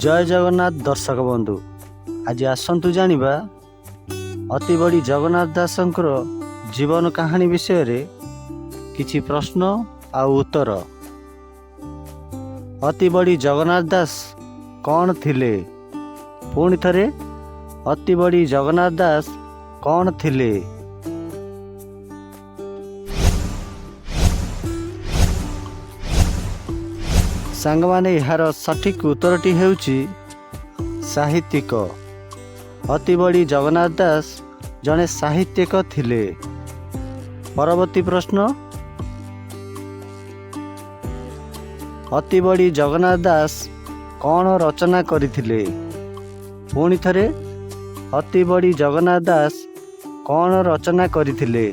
जय जगन्नाथ दर्शक बंधु, आज आसतु जानिबा अति बड़ी जगन्नाथ दासंकर जीवन कहानी विषय रे किछि प्रश्न आ उत्तर। अति बड़ी जगन्नाथ दास कौन थिले? पुणी थरे अति बड़ी जगन्नाथ दास कौन थिले? सांगमाने यार सठिक उत्तरटी हेउची साहित्यिक। अति बड़ी जगन्नाथ दास जने साहित्यिक थिले। परवर्ती प्रश्न, अति बड़ी जगन्नाथ दास कौन रचना करथिले? पुणी थरे अति बड़ी जगन्नाथ दास कौन रचना करथिले?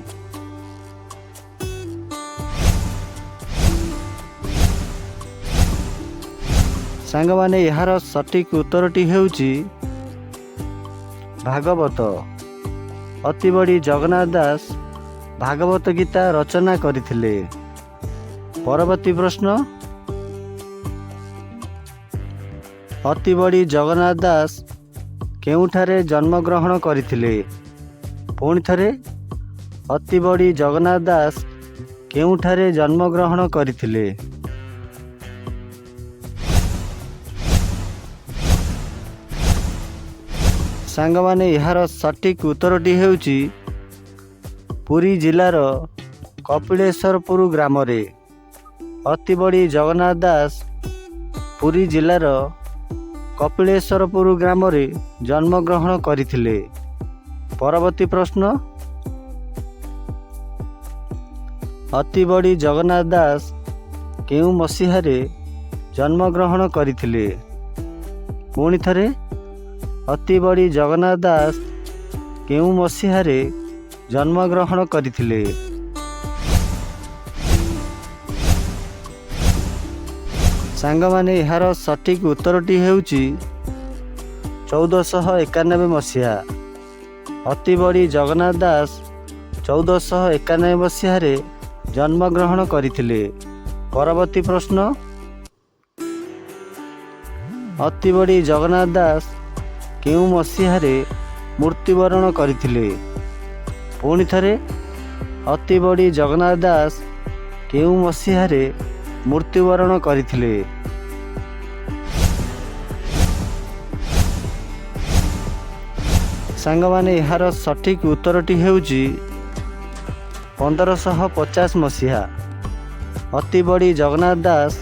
सांगमाने यार सठिक उत्तरटी हेउची भागवत। अति बड़ी जगन्नाथ दास भागवत गीता रचना करथिले। परवर्ती प्रश्न, अति बड़ी जगन्नाथ दास केउठारे जन्म ग्रहण करथिले? पुणी थरे अति बड़ी जगन्नाथ दास केउठारे जन्म ग्रहण करथिले? सांगमाने यार सठिक उत्तरटी हेउची पुरी जिलार कपिलेश्वरपुर ग्राम रे अति बड़ी जगन्नाथ दास पुरी जिलार कपिलेश्वरपुर ग्राम रे जन्म ग्रहण करथिले। परवर्ती प्रश्न, अति बड़ी जगन्नाथ दास केउ मसीहारे जन्म ग्रहण करथिले? पुणी थरे अति बड़ी जगन्नाथ दास केउ मसीहारे जन्म ग्रहण करथिले? सांगमाने यार सठिक उत्तरटी हेउची 1491 मसीहा। अति बड़ी जगन्नाथ दास 1491 मसीहारे जन्म ग्रहण करथिले। परवर्ती प्रश्न, अति बड़ी जगन्नाथ दास केउ मसीहारे मृत्युवरण करथिले? पुणी थरे अति बड़ी जगन्नाथ दास केउ मसीहारे मृत्युवरण करथिले? सांगमाने यार सठिक उत्तरटी हेउची 1550 मसीहा। अति बड़ी जगन्नाथ दास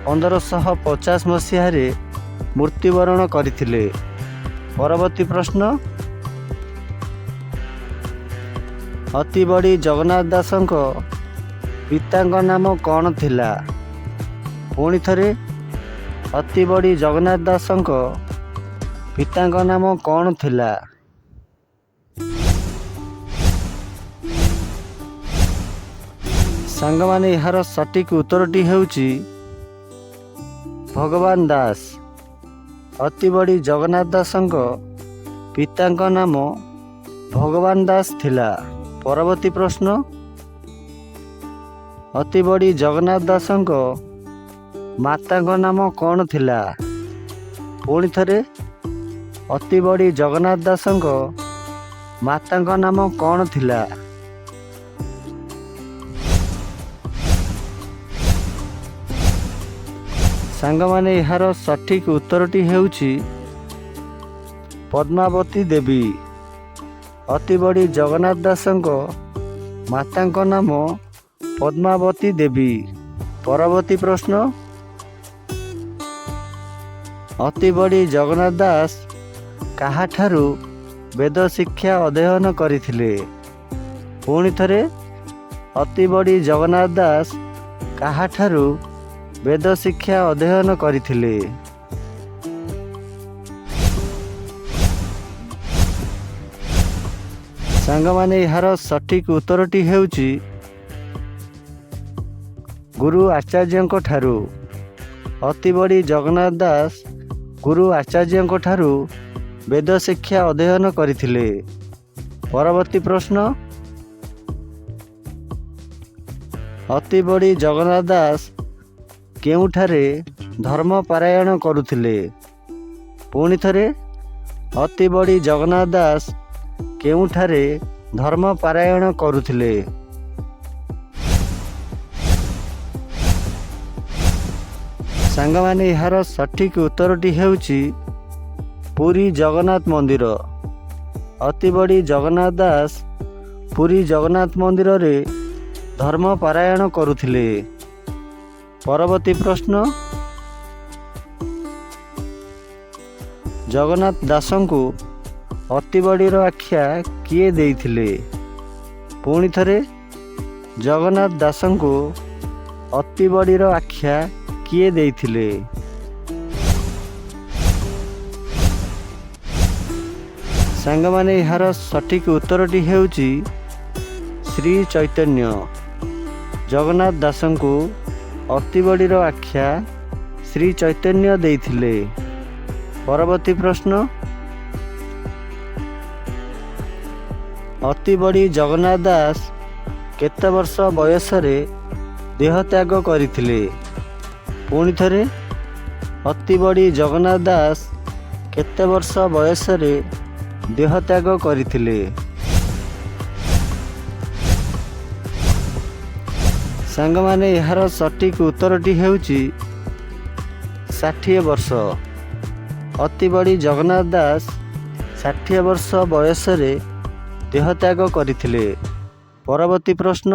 1550 मसीहारे मृत्युवरण करथिले। परवर्ती प्रश्न, अति बड़ी जगन्नाथ दासंक पितांक नाम कौन थिला? पुणी थरे अति बड़ी जगन्नाथ दासंक पितांक नाम कौन थिला? सांगमाने यार सठिक उत्तरटी हेउची भगवान दास। अति बड़ी जगन्नाथ दासंक पितांक नाम भगवान दास थिला। परवर्ती प्रश्न, अति बड़ी जगन्नाथ दासंक मातांक नाम कौन थिला? पुणी थरे अति बड़ी जगन्नाथ दासंक मातांक नाम कौन थिला? सांगमाने यार सठिक उत्तरटी हेउची पद्मावती देवी। अति बड़ी जगन्नाथ दासंक मातांक नाम पद्मावती देवी। परवर्ती प्रश्न, अति बड़ी जगन्नाथ दास काहाठारू वेद शिक्षा अध्ययन करथिले? पुणी थरे अति बड़ी जगन्नाथ दास काहाठारू वेद शिक्षा अध्ययन करथिले? सांगमाने यार सठिक उत्तरटी हेउची गुरु आचार्यंक ठारू। अति बड़ी जगन्नाथ दास गुरु आचार्यंक ठारू वेद शिक्षा अध्ययन करथिले। परवर्ती प्रश्न, अति बड़ी जगन्नाथ दास केउठारे धर्म पारायण करुथिले? ପୁଣି ଥରେ ଅତି ବଡ଼ି ଜଗନ୍ନାଥ ଦାସ କେଉଁଠାରେ ଧର୍ମ ପାରାୟଣ କରୁଥିଲେ? ସାଙ୍ଗମାନେ ଏହାର ସଠିକ୍ ଉତ୍ତରଟି ହେଉଛି ପୁରୀ ଜଗନ୍ନାଥ ମନ୍ଦିର। ଅତି ବଡ଼ି ଜଗନ୍ନାଥ ଦାସ ପୁରୀ ଜଗନ୍ନାଥ ମନ୍ଦିରରେ ଧର୍ମ ପାରାୟଣ କରୁଥିଲେ। ପରବର୍ତ୍ତୀ ପ୍ରଶ୍ନ, ଜଗନ୍ନାଥ ଦାସଙ୍କୁ ଅତି ବଡ଼ିର ଆଖ୍ୟା କିଏ ଦେଇଥିଲେ? ପୁଣି ଥରେ ଜଗନ୍ନାଥ ଦାସଙ୍କୁ ଅତି ବଡ଼ିର ଆଖ୍ୟା କିଏ ଦେଇଥିଲେ? ସାଙ୍ଗମାନେ ଏହାର ସଠିକ୍ ଉତ୍ତରଟି ହେଉଛି ଶ୍ରୀ ଚୈତନ୍ୟ। ଜଗନ୍ନାଥ ଦାସଙ୍କୁ ଅତି ବଡ଼ିର ଆଖ୍ୟା ଶ୍ରୀ ଚୈତନ୍ୟ ଦେଇଥିଲେ। ପରବର୍ତ୍ତୀ ପ୍ରଶ୍ନ, ଅତି ବଡ଼ି ଜଗନ୍ନାଥ ଦାସ କେତେ ବର୍ଷ ବୟସରେ ଦେହତ୍ୟାଗ କରିଥିଲେ? ପୁଣି ଥରେ ଅତି ବଡ଼ି ଜଗନ୍ନାଥ ଦାସ କେତେ ବର୍ଷ ବୟସରେ ଦେହତ୍ୟାଗ କରିଥିଲେ? ସାଙ୍ଗମାନେ ଏହାର ସଠିକ୍ ଉତ୍ତରଟି ହେଉଛି 60 ବର୍ଷ। ଅତି ବଡ଼ି ଜଗନ୍ନାଥ ଦାସ 60 ବର୍ଷ ବୟସରେ ଦେହତ୍ୟାଗ କରିଥିଲେ। ପରବର୍ତ୍ତୀ ପ୍ରଶ୍ନ,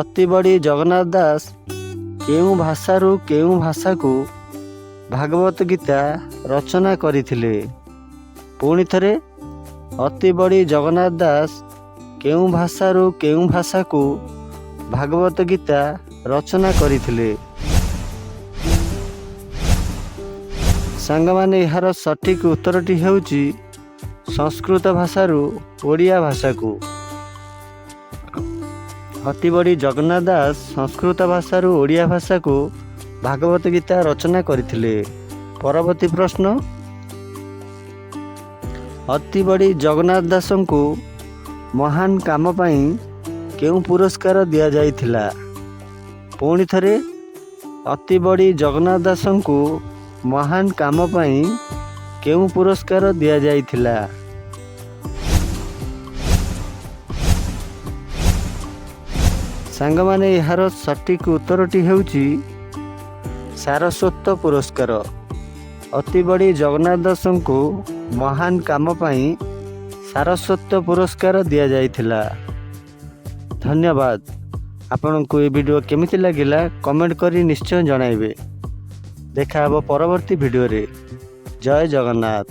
ଅତି ବଡ଼ି ଜଗନ୍ନାଥ ଦାସ କେଉଁ ଭାଷାରୁ କେଉଁ ଭାଷାକୁ ଭାଗବତ ଗୀତା ରଚନା କରିଥିଲେ? ପୁଣି ଥରେ ଅତି ବଡ଼ି ଜଗନ୍ନାଥ ଦାସ କେଉଁ ଭାଷାରୁ କେଉଁ ଭାଷାକୁ ଭାଗବତ ଗୀତା ରଚନା କରିଥିଲେ? ସାଙ୍ଗମାନେ ଏହାର ସଠିକ୍ ଉତ୍ତରଟି ହେଉଛି ସଂସ୍କୃତ ଭାଷାରୁ ଓଡ଼ିଆ ଭାଷାକୁ। ଅତି ବଡ଼ି ଜଗନ୍ନାଥ ଦାସ ସଂସ୍କୃତ ଭାଷାରୁ ଓଡ଼ିଆ ଭାଷାକୁ ଭାଗବତ ଗୀତା ରଚନା କରିଥିଲେ। ପରବର୍ତ୍ତୀ ପ୍ରଶ୍ନ, ଅତି ବଡ଼ି ଜଗନ୍ନାଥ ଦାସଙ୍କୁ ମହାନ କାମ ପାଇଁ କେଉଁ ପୁରସ୍କାର ଦିଆଯାଇଥିଲା? ପୁଣି ଥରେ ଅତି ବଡ଼ି ଜଗନ୍ନାଥ ଦାସଙ୍କୁ ମହାନ କାମ ପାଇଁ କେଉଁ ପୁରସ୍କାର ଦିଆଯାଇଥିଲା? ସାଙ୍ଗମାନେ ଏହାର ସଠିକ୍ ଉତ୍ତରଟି ହେଉଛି ସାରସ୍ୱତ ପୁରସ୍କାର। ଅତି ବଡ଼ି ଜଗନ୍ନାଥ ଦାସଙ୍କୁ ମହାନ କାମ ପାଇଁ ସାରସ୍ୱତ ପୁରସ୍କାର ଦିଆଯାଇଥିଲା। ଧନ୍ୟବାଦ। ଆପଣଙ୍କୁ ଏ ଭିଡ଼ିଓ କେମିତି ଲାଗିଲା କମେଣ୍ଟ କରି ନିଶ୍ଚୟ ଜଣାଇବେ। ଦେଖା ହେବ ପରବର୍ତ୍ତୀ ଭିଡ଼ିଓରେ। ଜୟ ଜଗନ୍ନାଥ।